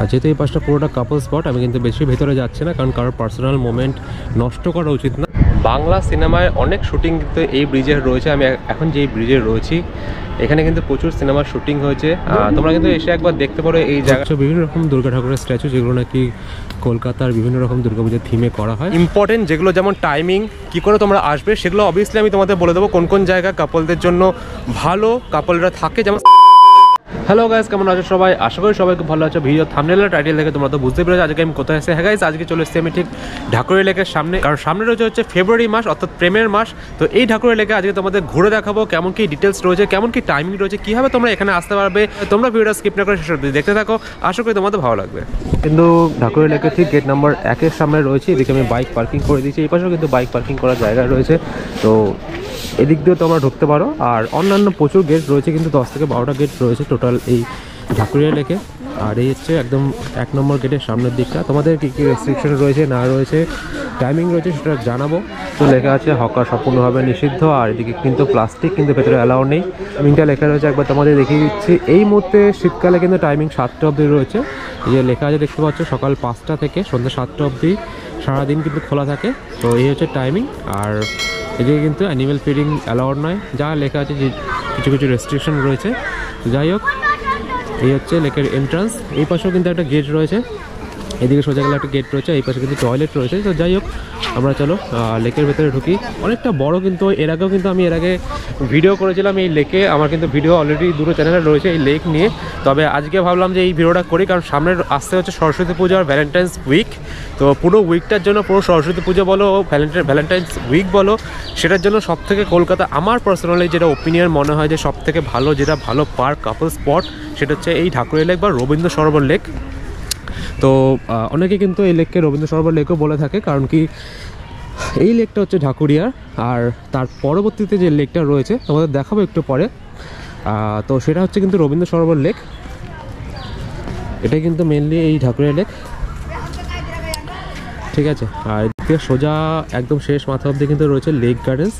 আর যেহেতু এই পাশটা পুরোটা কাপল স্পট, আমি কিন্তু বেশি ভেতরে যাচ্ছি না, কারণ কারোর পার্সোনাল মোমেন্ট নষ্ট করা উচিত না। বাংলা সিনেমায় অনেক শুটিং কিন্তু এই ব্রিজে রয়েছে। আমি এখন যেই ব্রিজে রয়েছি এখানে কিন্তু প্রচুর সিনেমার শুটিং হয়েছে। তোমরা কিন্তু এসে একবার দেখতে পারো এই জায়গা। বিভিন্ন রকম দুর্গা ঠাকুরের স্ট্যাচু, যেগুলো নাকি কলকাতার বিভিন্ন রকম দুর্গাপূজার থিমে করা হয়। ইম্পর্টেন্ট যেগুলো, যেমন টাইমিং, কী করে তোমরা আসবে, সেগুলো অবভিয়াসলি আমি তোমাদের বলে দেবো কোন কোন জায়গা কাপলদের জন্য ভালো, কাপলরা থাকে। যেমন হ্যালো গাইস, কেমন আছো সবাই? আশা করি সবাই খুব ভালো আছো। ভিডিও থাম্বনেল আর টাইটেল দেখে তোমরা তো বুঝতে পেরেছো আজকে আমি কোথায় এসে। হ্যাঁ গাইস, আজকে চলে এসেছি আমি ঠিক ঢাকুরিয়া লেকের সামনে, কারণ সামনে রয়েছে হচ্ছে ফেব্রুয়ারি মাস, অর্থাৎ প্রেমের মাস। তো এই ঢাকুরিয়া লেকে আজকে তোমাদের ঘুরে দেখাবো কেমন কি ডিটেলস রয়েছে, কেমন কি টাইমিং রয়েছে, কীভাবে তোমরা এখানে আসতে পারবে। তোমরা ভিডিওটা স্কিপ না করে শেষ অবধি দেখতে থাকো, আশা করি তোমাদের ভালো লাগবে। কিন্তু ঢাকুরিয়া লেকের ঠিক গেট নাম্বার 1-এর সামনে রয়েছে। এদিকে আমি বাইক পার্কিং করে দিয়েছি, এই পাশেও কিন্তু বাইক পার্কিং করার জায়গা রয়েছে। তো এদিক দিয়েও তোমরা ঢুকতে পারো। আর অন্যান্য প্রচুর গেট রয়েছে, কিন্তু 10 থেকে 12টা গেট রয়েছে টোটাল এই ঢাকুরিয়া লেকে। আর এই হচ্ছে একদম 1 নম্বর গেটের সামনের দিকটা। তোমাদের কী কী রেস্ট্রিকশন রয়েছে না রয়েছে, টাইমিং রয়েছে, সেটা জানাবো। তো লেখা আছে হকার সম্পূর্ণভাবে নিষিদ্ধ। আর এদিকে কিন্তু প্লাস্টিক কিন্তু ভেতরে অ্যালাউ নেই। টাইমিংটা লেখা রয়েছে, একবার তোমাদের দেখিয়ে দিচ্ছি। এই মুহূর্তে শীতকালে কিন্তু টাইমিং 7টা অবধি রয়েছে। এই যে লেখা আছে দেখতে পাচ্ছ, সকাল 5টা থেকে সন্ধ্যা 7টা অবধি সারাদিন কিন্তু খোলা থাকে। তো এই হচ্ছে টাইমিং। আর এদিকে কিন্তু অ্যানিমেল ফিডিং অ্যালাউড নয়, যা লেখা আছে যে কিছু কিছু রেস্ট্রিকশন রয়েছে। যাই হোক, এই হচ্ছে লেকের এন্ট্রান্স। এই পাশেও কিন্তু একটা গেট রয়েছে, এদিকে সোজা গেলে একটা গেট রয়েছে, এই পাশে কিন্তু টয়লেট রয়েছে। তো যাই হোক, আমরা চলো লেকের ভেতরে ঢুকি। অনেকটা বড়, কিন্তু এর আগেও কিন্তু আমি ভিডিও করেছিলাম এই লেকে। আমার কিন্তু ভিডিও অলরেডি দুটো চ্যানেলে রয়েছে এই লেক নিয়ে। তবে আজকে ভাবলাম যে এই ভিডিওটা করি, কারণ সামনে আসতে হচ্ছে সরস্বতী পুজো আর ভ্যালেন্টাইন্স উইক। তো পুরো উইকটার জন্য, পুরো সরস্বতী পুজো বলো, ভ্যালেন্টাইন্স উইক বলো, সেটার জন্য সবথেকে কলকাতা আমার পার্সোনালি যেটা ওপিনিয়ন মনে হয় যে সবথেকে ভালো, যেটা ভালো পার্ক কাপল স্পট, সেটা হচ্ছে এই ঢাকুরিয়া লেক বা রবীন্দ্র সরোবর লেক। তো অনেকে কিন্তু এই লেককে রবীন্দ্র সরোবর লেকও বলে থাকে, কারণ কি এই লেকটা হচ্ছে ঢাকুরিয়ার। আর তার পরবর্তীতে যে লেকটা রয়েছে তোমাদের দেখাবো একটু পরে, তো সেটা হচ্ছে কিন্তু রবীন্দ্র সরোবর লেক। এটাই কিন্তু মেনলি এই ঢাকুরিয়া লেক, ঠিক আছে। আর এদিকে সোজা একদম শেষ মাথা অব্দি কিন্তু রয়েছে লেক গার্ডেন্স।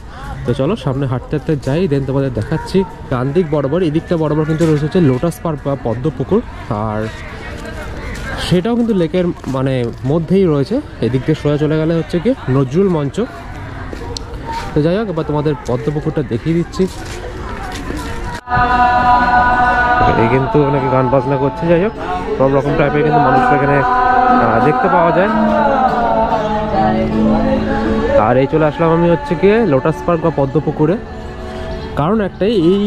তো চলো সামনে হাঁটতে হাঁটতে যাই, দেন তোমাদের দেখাচ্ছি। ডান দিক বরাবর, এদিকটা বরাবর কিন্তু রয়েছে হচ্ছে লোটাস পার্ক বা পদ্ম পুকুর, আর সেটাও কিন্তু লেকের মানে মধ্যেই রয়েছে। এদিক দিয়ে সোজা চলে গেলে হচ্ছে কি নজরুল মঞ্চ। তো যাই হোক, এবার তোমাদের পদ্ম পুকুরটা দেখিয়ে দিচ্ছি। এই কিন্তু অনেকে গান বাজনা করছে। যাই হোক, সব রকম টাইপের কিন্তু মানুষ এখানে দেখতে পাওয়া যায়। আর এই চলে আসলাম আমি হচ্ছে গিয়ে লোটাস পার্ক বা পদ্ম পুকুরে। কারণ একটাই, এই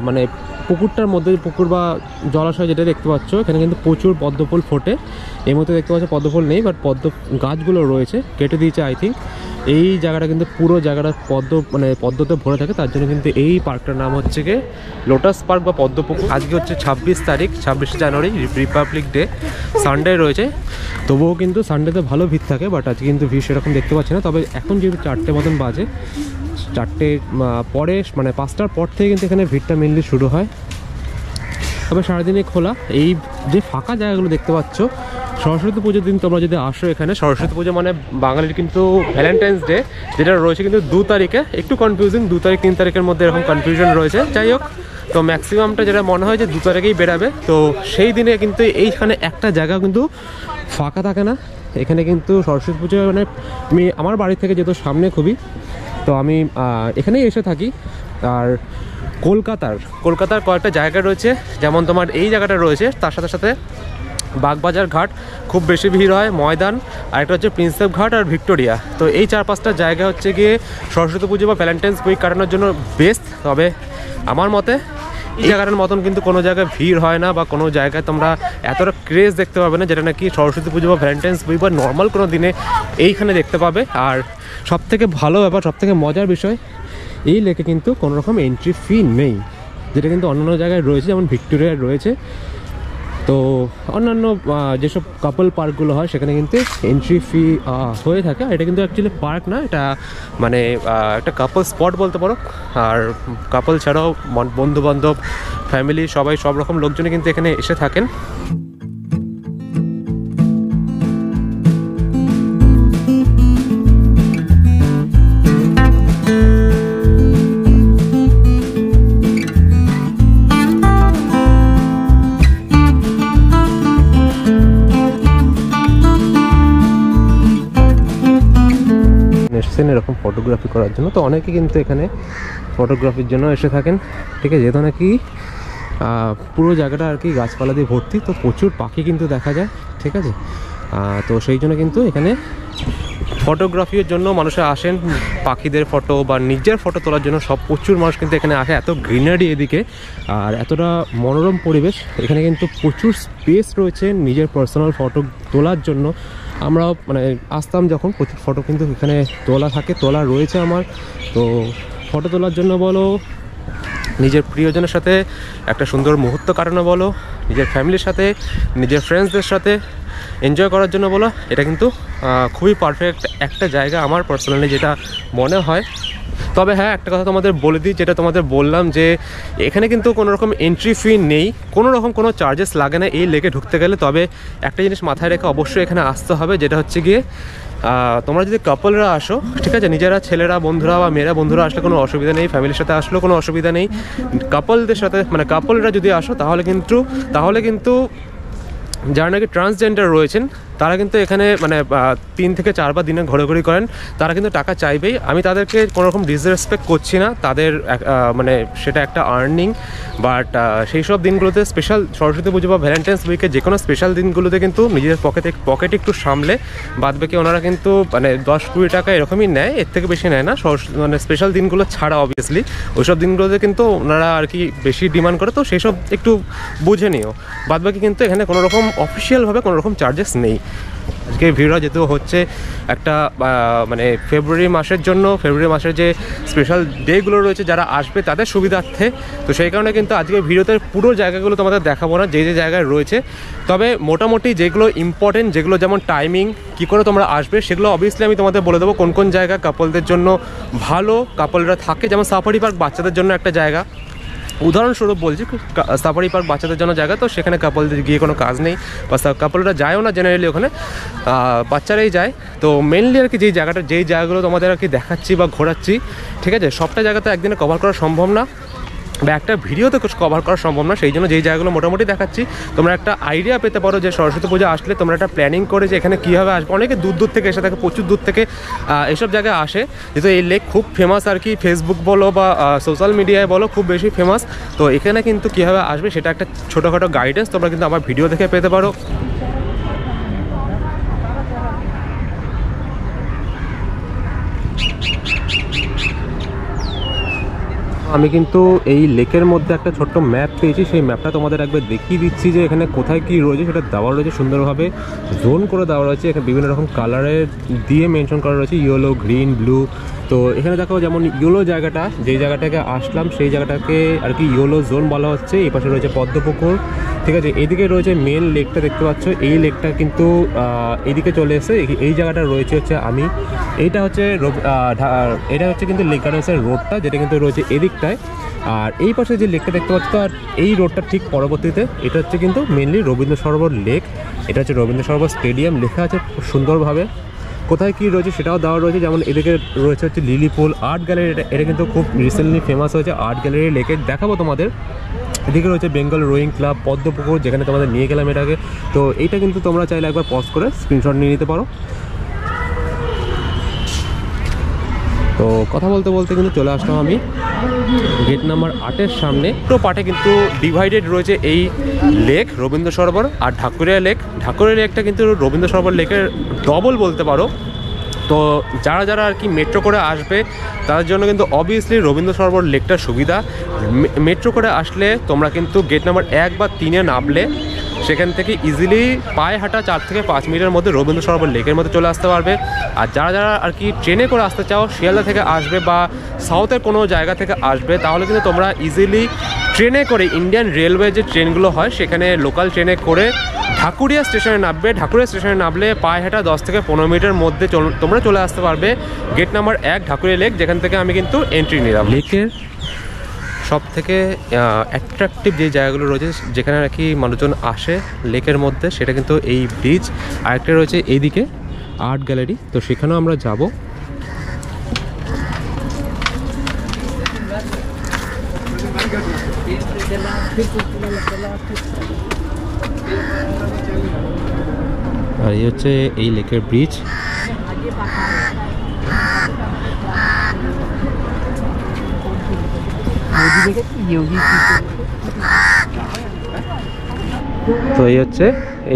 মানে পুকুরটার মধ্যে, পুকুর বা জলাশয় যেটা দেখতে পাচ্ছ, এখানে কিন্তু প্রচুর পদ্ম ফুল ফোটে। এই মধ্যে দেখতে পাচ্ছ পদ্ম ফুল নেই, বাট পদ্ম গাছগুলো রয়েছে, কেটে দিয়েছে আই থিঙ্ক। এই জায়গাটা কিন্তু পুরো জায়গাটা পদ্মতে ভরে থাকে, তার জন্য কিন্তু এই পার্কটার নাম হচ্ছে গিয়ে লোটাস পার্ক বা পদ্ম পুকুর। আজকে হচ্ছে 26 তারিখ, 26শে জানুয়ারি, রিপাবলিক ডে, সানডে রয়েছে। তবুও কিন্তু সানডেতে ভালো ভিড় থাকে, বাট আজকে কিন্তু ভিড় সেরকম দেখতে পাচ্ছি না। তবে এখন যেহেতু 4টে মতন বাজে, 4টে পরে মানে 5টার পর থেকে কিন্তু এখানে ভিড়টা মেনলি শুরু হয়। তবে সারাদিনে খোলা। এই যে ফাঁকা জায়গাগুলো দেখতে পাচ্ছ, সরস্বতী পুজোর দিন তোমরা যদি আসো এখানে, সরস্বতী পুজো মানে বাঙালির কিন্তু ভ্যালেন্টাইন্স ডে, যেটা রয়েছে কিন্তু 2 তারিখে। একটু কনফিউজিং, 2 তারিখ 3 তারিখের মধ্যে এরকম কনফিউশন রয়েছে। যাই হোক, তো ম্যাক্সিমামটা যেটা মনে হয় যে 2 তারিখেই বেরাবে। তো সেই দিনে কিন্তু এইখানে একটা জায়গা কিন্তু ফাঁকা থাকে না। এখানে কিন্তু সরস্বতী পুজো মানে আমি আমার বাড়ি থেকে যেহেতু সামনে খুবই, তো আমি এখানেই এসে থাকি। আর কলকাতার কয়েকটা জায়গা রয়েছে, যেমন তোমার এই জায়গাটা রয়েছে, তার সাথে সাথে বাগবাজার ঘাট খুব বেশি ভিড় হয়, ময়দান, আর একটা হচ্ছে প্রিন্সেপ ঘাট আর ভিক্টোরিয়া। তো এই 4-5টা জায়গা হচ্ছে গিয়ে সরস্বতী পুজো বা ভ্যালেন্টাইন্স উইক কাটানোর জন্য বেস্ট। তবে আমার মতে এই জায়গাটার মতন কিন্তু কোনো জায়গায় ভিড় হয় না, বা কোনো জায়গায় তোমরা এতটা ক্রেজ দেখতে পাবে না, যেটা নাকি সরস্বতী পুজো বা ভ্যালেন্টাইন্স উইক বা নর্মাল কোনো দিনে এইখানে দেখতে পাবে। আর সবথেকে ভালো ব্যাপার, সবথেকে মজার বিষয়, এই লেকে কিন্তু কোনো রকম এন্ট্রি ফি নেই, যেটা কিন্তু অন্যান্য জায়গায় রয়েছে, যেমন ভিক্টোরিয়ায় রয়েছে। তো অন্যান্য যেসব কাপল পার্কগুলো হয় সেখানে কিন্তু এন্ট্রি ফি হয়ে থাকে। এটা কিন্তু অ্যাকচুয়ালি পার্ক না, এটা মানে একটা কাপল স্পট বলতে পারো। আর কাপল ছাড়াও বন্ধুবান্ধব, ফ্যামিলি, সবাই, সব রকম লোকজনই কিন্তু এখানে এসে থাকেন। আসছেন এরকম ফটোগ্রাফি করার জন্য। তো অনেকে কিন্তু এখানে ফটোগ্রাফির জন্য এসে থাকেন, ঠিক আছে। যেহেতু নাকি পুরো জায়গাটা আর কি গাছপালা দিয়ে ভর্তি, তো প্রচুর পাখি কিন্তু দেখা যায়, ঠিক আছে। তো সেই জন্য কিন্তু এখানে ফটোগ্রাফির জন্য মানুষে আসেন, পাখিদের ফটো বা নিজের ফটো তোলার জন্য সব প্রচুর মানুষ কিন্তু এখানে আসে। এত গ্রিনারি এদিকে আর এতটা মনোরম পরিবেশ, এখানে কিন্তু প্রচুর স্পেস রয়েছে নিজের পার্সোনাল ফটো তোলার জন্য। আমরাও মানে আসতাম যখন, প্রচুর ফটো কিন্তু এখানে তোলা রয়েছে আমার। তো ফটো তোলার জন্য বলো, নিজের প্রিয়জনের সাথে একটা সুন্দর মুহূর্ত কাটানো বলো, নিজের ফ্যামিলির সাথে, নিজের ফ্রেন্ডসদের সাথে এনজয় করার জন্য বলো, এটা কিন্তু খুবই পারফেক্ট একটা জায়গা আমার পার্সোনালি যেটা মনে হয়। তবে হ্যাঁ, একটা কথা তোমাদের বলে দিই, যেটা তোমাদের বললাম যে এখানে কিন্তু কোনো রকম এন্ট্রি ফি নেই, কোনো চার্জেস লাগে না এই লেকে ঢুকতে গেলে। তবে একটা জিনিস মাথায় রেখে অবশ্যই এখানে আসতে হবে, যেটা হচ্ছে গিয়ে তোমরা যদি কাপলরা আসো, ঠিক আছে, নিজেরা ছেলেরা বন্ধুরা বা মেয়েরা বন্ধুরা আসলে কোনো অসুবিধা নেই, ফ্যামিলির সাথে আসলেও কোনো অসুবিধা নেই। কাপলদের সাথে মানে কাপলরা যদি আসো তাহলে কিন্তু যারা নাকি ট্রান্সজেন্ডার রয়েছেন তারা কিন্তু এখানে মানে 3 থেকে 4 বার দিনে ঘোরাঘুরি করেন, তারা কিন্তু টাকা চাইবেই। আমি তাদেরকে কোনোরকম ডিসরেসপেক্ট করছি না, তাদের মানে সেটা একটা আর্নিং। বাট সেই সব দিনগুলোতে, স্পেশাল সরস্বতী পুজো বা ভ্যালেন্টাইন্স উইকে যে কোনো স্পেশাল দিনগুলোতে কিন্তু নিজের পকেটে একটু সামলে বাদবাকি ওনারা কিন্তু মানে 10-20 টাকা এরকমই নেয়, এর থেকে বেশি নেয় না। মানে স্পেশাল দিনগুলো ছাড়া অবভিয়াসলি ওইসব দিনগুলোতে কিন্তু ওনারা আর কি বেশি ডিমান্ড করে, তো সেই সব একটু বুঝে নিও। বাদবাকি কিন্তু এখানে কোনো রকম অফিসিয়ালভাবে কোনো রকম চার্জেস নেই। আজকে ভিড়টা যেহেতু হচ্ছে একটা মানে ফেব্রুয়ারি মাসের যে স্পেশাল ডেগুলো রয়েছে যারা আসবে তাদের সুবিধার্থে, তো সেই কারণে কিন্তু আজকে ভিডিওতে পুরো জায়গাগুলো তোমাদের দেখাবো না, যে জায়গায় রয়েছে। তবে মোটামুটি যেগুলো ইম্পর্টেন্ট, যেগুলো যেমন টাইমিং, কী করে তোমরা আসবে, সেগুলো অবভিয়াসলি আমি তোমাদের বলে দেবো কোন কোন জায়গা কাপলদের জন্য ভালো, কাপলরা থাকে। যেমন সাফারি পার্ক বাচ্চাদের জন্য একটা জায়গা, উদাহরণস্বরূপ বলছি, সাফারি পার্ক বাচ্চাদের জন্য জায়গা, তো সেখানে কাপলদের গিয়ে কোনো কাজ নেই, বা কাপলরা যায়ও না জেনারেলি, ওখানে বাচ্চারাই যায়। তো মেনলি আর কি যেই জায়গাগুলো তোমাদের আর কি দেখাচ্ছি বা ঘোরাচ্ছি, ঠিক আছে, সবটা জায়গা তো একদিনে কভার করা সম্ভব না বা একটা ভিডিওতে কভার করা সম্ভব না। সেই জন্য যেই জায়গাগুলো মোটামুটি দেখাচ্ছি, তোমরা একটা আইডিয়া পেতে পারো যে সরস্বতী পুজো আসলে তোমরা একটা প্ল্যানিং করে যে এখানে কীভাবে আসবে। অনেকে দূর থেকে এসে থাকে, প্রচুর দূর থেকে এইসব জায়গায় আসে, যেহেতু এই লেক খুব ফেমাস আর কি, ফেসবুক বলো বা সোশ্যাল মিডিয়ায় বলো খুব বেশি ফেমাস। তো এখানে কিন্তু কীভাবে আসবে সেটা একটা ছোটোখাটো গাইডেন্স তোমরা কিন্তু আমার ভিডিও দেখে পেতে পারো। আমি কিন্তু এই লেকের মধ্যে একটা ছোট্ট ম্যাপ পেয়েছি, সেই ম্যাপটা তোমাদের একবার দেখিয়ে দিচ্ছি যে এখানে কোথায় কী রয়েছে। সেটা দেওয়া রয়েছে সুন্দরভাবে, জোন করে দেওয়া রয়েছে, এখানে বিভিন্ন রকম কালারের দিয়ে মেনশন করা রয়েছে, ইয়েলো, গ্রিন, ব্লু। তো এখানে দেখো যেমন ইয়েলো জায়গাটা, যেই জায়গাটাকে আসলাম সেই জায়গাটাকে আর কি ইয়েলো জোন বলা হচ্ছে। এই পাশে রয়েছে পদ্মপুকুর, ঠিক আছে। এইদিকে রয়েছে মেন লেকটা দেখতে পাচ্ছ, এই লেকটা কিন্তু এইদিকে চলে এসে এই জায়গাটা রয়েছে হচ্ছে এটা হচ্ছে কিন্তু লেক গার্ডেন্সের রোডটা, যেটা কিন্তু রয়েছে এদিকটায়। আর এই পাশে যে লেকটা দেখতে পাচ্ছ, আর এই রোডটা ঠিক পরবর্তীতে এটা হচ্ছে কিন্তু মেনলি রবীন্দ্র সরোবর লেক। এটা হচ্ছে রবীন্দ্র সরোবর স্টেডিয়াম, লেখা আছে সুন্দরভাবে। কোথায় কী রয়েছে সেটাও দেওয়া রয়েছে, যেমন এদিকে রয়েছে হচ্ছে লিলি পুল আর্ট গ্যালারি। এটা কিন্তু খুব রিসেন্টলি ফেমাস হয়েছে আর্ট গ্যালারি লেকে, দেখাবো তোমাদের। এদিকে রয়েছে বেঙ্গল রোয়িং ক্লাব, পদ্মপুকুর, যেখানে তোমাদের নিয়ে গেলাম এটাকে। তো এইটা কিন্তু তোমরা চাইলে একবার পজ করে স্ক্রিনশট নিয়ে নিতে পারো। তো কথা বলতে বলতে কিন্তু চলে আসলাম আমি গেট নাম্বার 8-এর সামনে। পুরো পার্টে কিন্তু ডিভাইডেড রয়েছে এই লেক রবীন্দ্র সরোবর আর ঢাকুরিয়া লেকটা কিন্তু রবীন্দ্র সরোবর লেকের ডবল বলতে পারো। তো যারা আর কি মেট্রো করে আসবে তাদের জন্য কিন্তু অবভিয়াসলি রবীন্দ্র সরোবর লেকটার সুবিধা। মেট্রো করে আসলে তোমরা কিন্তু গেট নাম্বার 1 বা 3-এ নামলে সেখান থেকে ইজিলি পায়ে হাঁটা 4 থেকে 5 মিনিটের মধ্যে রবীন্দ্র সরোবর লেকের মধ্যে চলে আসতে পারবে। আর যারা আর কি ট্রেনে করে আসতে চাও, শিয়ালদা থেকে আসবে বা সাউথের কোনো জায়গা থেকে আসবে, তাহলে কিন্তু তোমরা ইজিলি ট্রেনে করে ইন্ডিয়ান রেলওয়ে যে ট্রেনগুলো হয় সেখানে লোকাল ট্রেনে করে ঢাকুরিয়া স্টেশনে নামলে পায়ে হাঁটা 10 থেকে 15 মিনিটের মধ্যে তোমরা চলে আসতে পারবে গেট নাম্বার 1 ঢাকুরিয়া লেক, যেখান থেকে আমি কিন্তু এন্ট্রি নিলাম। লেকের সব থেকে অ্যাট্রাকটিভ যে জায়গাগুলো রয়েছে যেখানে আর কি মানুষজন আসে লেকের মধ্যে, সেটা কিন্তু এই ব্রিজ। আরেকটা রয়েছে এইদিকে আর্ট গ্যালারি, তো সেখানেও আমরা যাব। আর এই হচ্ছে এই লেকের ব্রিজ। তো এই হচ্ছে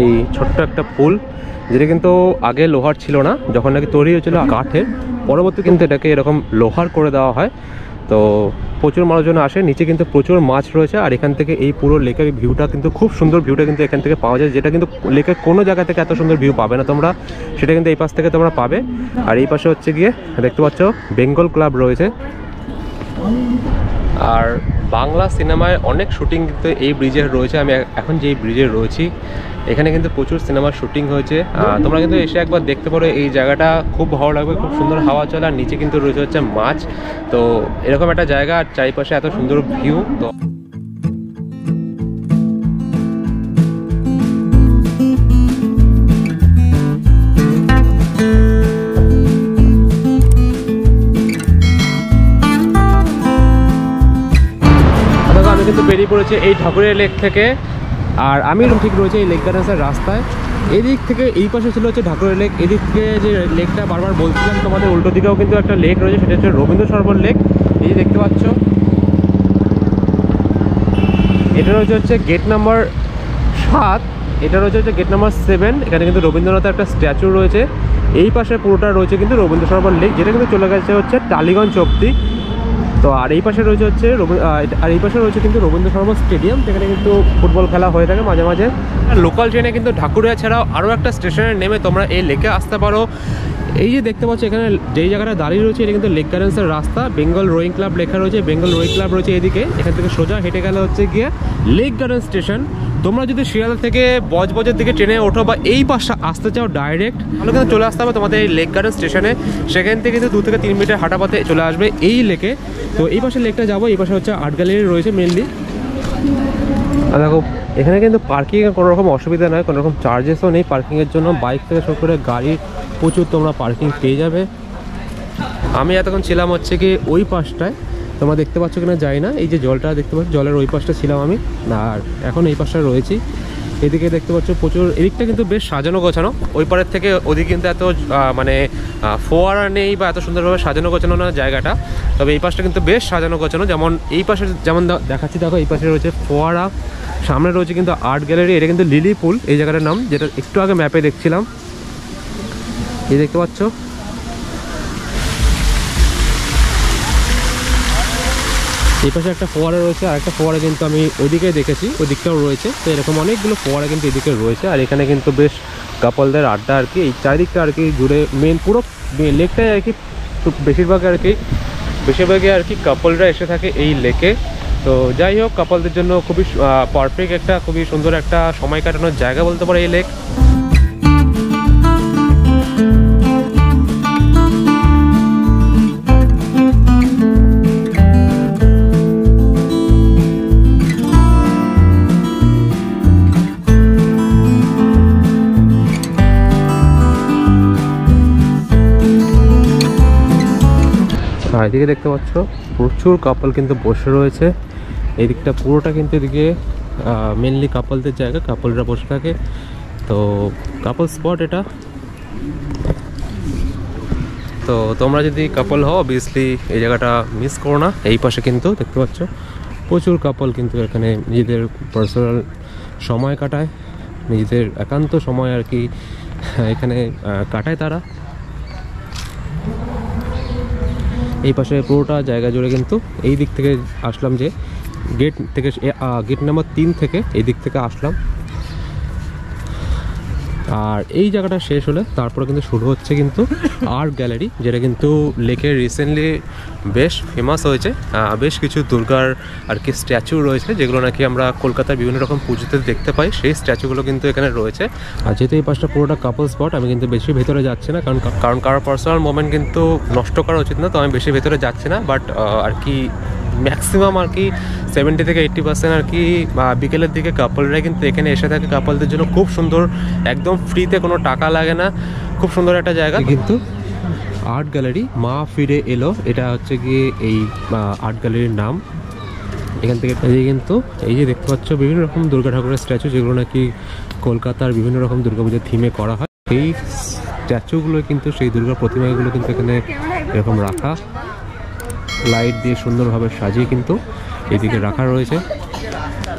এই ছোট্ট একটা পুল, যেটা কিন্তু আগে লোহার ছিল না, যখন নাকি তৈরি হয়েছিল কাঠের, পরবর্তী কিন্তু এটাকে এরকম লোহার করে দেওয়া হয়। তো প্রচুর মানুষজন আসে, নিচে কিন্তু প্রচুর মাছ রয়েছে, আর এখান থেকে এই পুরো লেকের ভিউটা কিন্তু খুব সুন্দর ভিউটা কিন্তু এখান থেকে পাওয়া যায়, যেটা কিন্তু লেকের কোনো জায়গা থেকে এত সুন্দর ভিউ পাবে না তোমরা, সেটা কিন্তু এই পাশ থেকে তোমরা পাবে। আর এই পাশে হচ্ছে গিয়ে দেখতে পাচ্ছ বেঙ্গল ক্লাব রয়েছে। আর বাংলা সিনেমায় অনেক শুটিং কিন্তু এই ব্রিজে রয়েছে। আমি এখন যেই ব্রিজে রয়েছি এখানে কিন্তু প্রচুর সিনেমার শুটিং হয়েছে। তোমরা কিন্তু এসে একবার দেখতে পারো, এই জায়গাটা খুব ভালো লাগবে, খুব সুন্দর হাওয়া চলে, আর নিচে কিন্তু রয়েছে হচ্ছে মাছ। তো এরকম একটা জায়গা, আর চারিপাশে এত সুন্দর ভিউ। তো আমি কিন্তু বেরিয়ে পড়েছি এই ঠাকুরের লেক থেকে, আর আমি ঠিক রয়েছে এই লেক গার্ডেন্সের রাস্তায়। এদিক থেকে এই পাশে ছিল হচ্ছে ঠাকুরের লেক, এদিক থেকে যে লেকটা বারবার বলছিলাম তোমাদের, উল্টো দিকেও কিন্তু একটা লেক রয়েছে, সেটা হচ্ছে রবীন্দ্র সরোবর লেক। এই যে দেখতে পাচ্ছ, এটা রয়েছে হচ্ছে গেট নাম্বার 7, এটা রয়েছে হচ্ছে গেট নাম্বার 7। এখানে কিন্তু রবীন্দ্রনাথের একটা স্ট্যাচু রয়েছে। এই পাশে পুরোটা রয়েছে কিন্তু রবীন্দ্র সরোবর লেক, যেটা কিন্তু চলে গেছে হচ্ছে টালিগঞ্জ অব্দি। তো আর এই পাশে রয়েছে হচ্ছে কিন্তু রবীন্দ্র সরোবর স্টেডিয়াম, যেখানে কিন্তু ফুটবল খেলা হয়ে থাকে মাঝে মাঝে। লোকাল ট্রেনে কিন্তু ঢাকুরিয়া ছাড়াও আরও একটা স্টেশনে নেমে তোমরা এই লেকে আসতে পারো। এই যে দেখতে পাচ্ছ এখানে যেই জায়গাটা দাঁড়িয়ে রয়েছে, এটা কিন্তু লেক গার্ডেন্সের রাস্তা। বেঙ্গল রোয়িং ক্লাব লেখা রয়েছে, বেঙ্গল রোয়িং ক্লাব রয়েছে এদিকে। এখান থেকে সোজা হেঁটে গেলে হচ্ছে গিয়ে লেক গার্ডেন স্টেশন। তোমরা যদি শিয়ালদা থেকে বজবজের দিকে ট্রেনে ওঠো বা এই পাশে আসতে চাও ডাইরেক্ট, তাহলে কিন্তু চলে আসতে হবে তোমাদের এই লেক গার্ডেন স্টেশনে। সেখান থেকে কিন্তু 2 থেকে 3 মিনিটের হাঁটা পথে চলে আসবে এই লেকে। তো এই পাশে লেকটা যাবো, এই পাশে হচ্ছে আর্ট গ্যালারি রয়েছে মেনলি। আর দেখো এখানে কিন্তু পার্কিংয়ের কোনো রকম অসুবিধা নয়, কোনো রকম চার্জেসও নেই পার্কিংয়ের জন্য। বাইক থেকে শুরু করে গাড়ির প্রচুর তোমরা পার্কিং পেয়ে যাবে। আমি এতক্ষণ ছিলাম হচ্ছে কি ওই পাশটায়, তোমরা দেখতে পাচ্ছ কিনা যাই না, এই যে জলটা দেখতে পাচ্ছ, জলের ওই পাশটা ছিলাম আমি, আর এখন এই পাশটা রয়েছি। এদিকে দেখতে পাচ্ছ প্রচুর, এদিকটা কিন্তু বেশ সাজানো গোছানো, ওই পারের থেকে ওদিকে কিন্তু এত মানে ফোয়ারা নেই বা এত সুন্দরভাবে সাজানো গোছানো না জায়গাটা। তবে এই পাশটা কিন্তু বেশ সাজানো গোছানো, যেমন এই পাশে যেমন দেখাচ্ছি, দেখো এই পাশে রয়েছে ফোয়ারা, সামনে রয়েছে কিন্তু আর্ট গ্যালারি। এটা কিন্তু লিলি পুল এই জায়গাটার নাম, যেটা একটু আগে ম্যাপে দেখছিলাম। এই দেখতে পাচ্ছ এই পাশে একটা ফোয়ারা রয়েছে, আর একটা ফোয়ারা কিন্তু আমি ওইদিকে দেখেছি, ওই দিকটাও রয়েছে। তো এরকম অনেকগুলো ফোয়ারা কিন্তু এদিকে রয়েছে, আর এখানে কিন্তু বেশ কাপলদের আড্ডা আর কি। এই চারিদিকটা আর কি জুড়ে মেন পুরো লেকটাই আর কি, বেশিরভাগই আর কি কাপলরা এসে থাকে এই লেকে। তো যাই হোক, কাপলদের জন্য খুবই পারফেক্ট একটা, খুবই সুন্দর একটা সময় কাটানোর জায়গা বলতে পারো এই লেক। এদিকে দেখতে পাচ্ছ প্রচুর কাপল কিন্তু বসে রয়েছে। এই দিকটা পুরোটা কিন্তু এদিকে মেনলি কাপলদের জায়গা, কাপলরা বসে থাকে। তো কাপল স্পট এটা। তো তোমরা যদি কাপল হও অবভিয়াসলি এই জায়গাটা মিস করো না। এই পাশে কিন্তু দেখতে পাচ্ছ প্রচুর কাপল কিন্তু এখানে নিজেদের পার্সোনাল সময় কাটায়, নিজেদের একান্ত সময় আর কি এখানে কাটায় তারা। এই পাশে পুরোটা জায়গা জুড়ে কিন্তু এই দিক থেকে আসলাম, যে গেট নাম্বার 3 থেকে এই দিক থেকে আসলাম। আর এই জায়গাটা শেষ হলে তারপরে কিন্তু শুরু হচ্ছে কিন্তু আর্ট গ্যালারি, যেটা কিন্তু লেকের রিসেন্টলি বেশ ফেমাস হয়েছে। বেশ কিছু দুর্গার আর কি স্ট্যাচু রয়েছে, যেগুলো নাকি আমরা কলকাতার বিভিন্ন রকম পুজোতে দেখতে পাই, সেই স্ট্যাচুগুলো কিন্তু এখানে রয়েছে। আর যেহেতু এই পাশটা পুরোটা কাপল স্পট, আমি কিন্তু বেশি ভেতরে যাচ্ছি না, কারণ কারোর পার্সোনাল মোমেন্ট কিন্তু নষ্ট করা উচিত না। তো আমি বেশি ভেতরে যাচ্ছি না, বাট আর কি ম্যাক্সিমাম আর কি 70 থেকে 80% আর কি বিকেলের দিকে কাপলরা কিন্তু এখানে এসে থাকে। কাপলদের জন্য খুব সুন্দর, একদম ফ্রিতে, কোনো টাকা লাগে না, খুব সুন্দর একটা জায়গা। কিন্তু আর্ট গ্যালারি মা ফিরে এলো, এটা হচ্ছে গিয়ে এই আর্ট গ্যালারির নাম। এখান থেকে কিন্তু এই যে দেখতে পাচ্ছ বিভিন্ন রকম দুর্গা ঠাকুরের স্ট্যাচু, যেগুলো নাকি কলকাতার বিভিন্ন রকম দুর্গাপুজোর থিমে করা হয়। এই স্ট্যাচুগুলো কিন্তু, সেই দুর্গা প্রতিমাগুলো কিন্তু এখানে এরকম রাখা, লাইট দিয়ে সুন্দরভাবে সাজিয়ে কিন্তু এদিকে রাখা রয়েছে।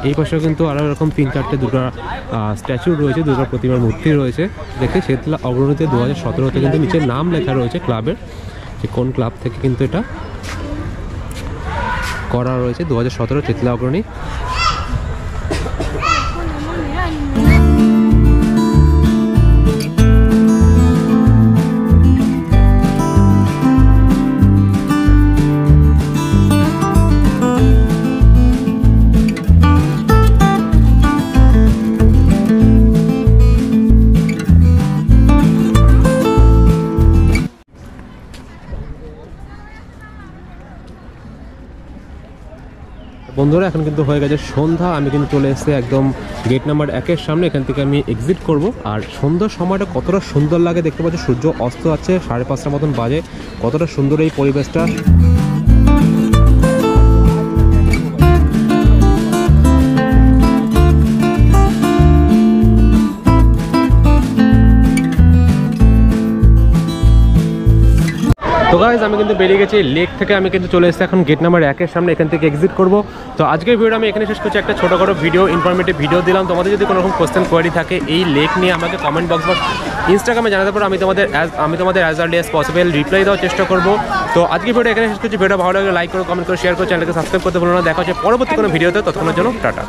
এই পাশেও কিন্তু আরও এরকম 3-4টে দুর্গা স্ট্যাচু রয়েছে, দুর্গা প্রতিমার মূর্তি রয়েছে। দেখে শেতলা অগ্রণীতে 2017-তে কিন্তু নিচে নাম লেখা রয়েছে ক্লাবের, যে কোন ক্লাব থেকে কিন্তু এটা করা রয়েছে, 2017 শেতলা অগ্রণী। বন্ধুরা এখন কিন্তু হয়ে গেছে সন্ধ্যা, আমি কিন্তু চলে এসেছি একদম গেট নাম্বার 1-এর সামনে। এখান থেকে আমি এক্সিট করব। আর সন্ধ্যার সময়টা কতটা সুন্দর লাগে দেখতে পাচ্ছি, সূর্য অস্ত যাচ্ছে 5:30টার মতন বাজে, কতটা সুন্দর এই পরিবেশটা। তো গাইজ আমি কিন্তু বেরিয়ে গেছি লেক থেকে, আমি কিন্তু চলে এসেছি এখন গেট নাম্বার 1-এর সামনে, এখান থেকে এক্সিট করব। তো আজকের ভিডিওটা আমি এখানে শেষ করছি। একটা ছোটোখাটো ভিডিও, ইনফরমেটিভ ভিডিও দিলাম। তোমাদের যদি কোনো রকম কোয়েশ্চেন কোয়ারি থাকে এই লেক নিয়ে আমাকে কমেন্ট বক্স বা ইনস্টাগ্রামে জানাতে পারো, আমি তোমাদের as early as possible reply দেওয়ার চেষ্টা করবো। তো আজকের ভিডিও এখানে শেষ করছি। ভিডিও ভালো লাগলে লাইক করো, কমেন্ট করো, শেয়ার করো, চ্যানেলকে সাবস্ক্রাইব করতে ভুলো না। দেখা হচ্ছে পরবর্তী কোনো ভিডিওতে, ততক্ষণের জন্য টাটা।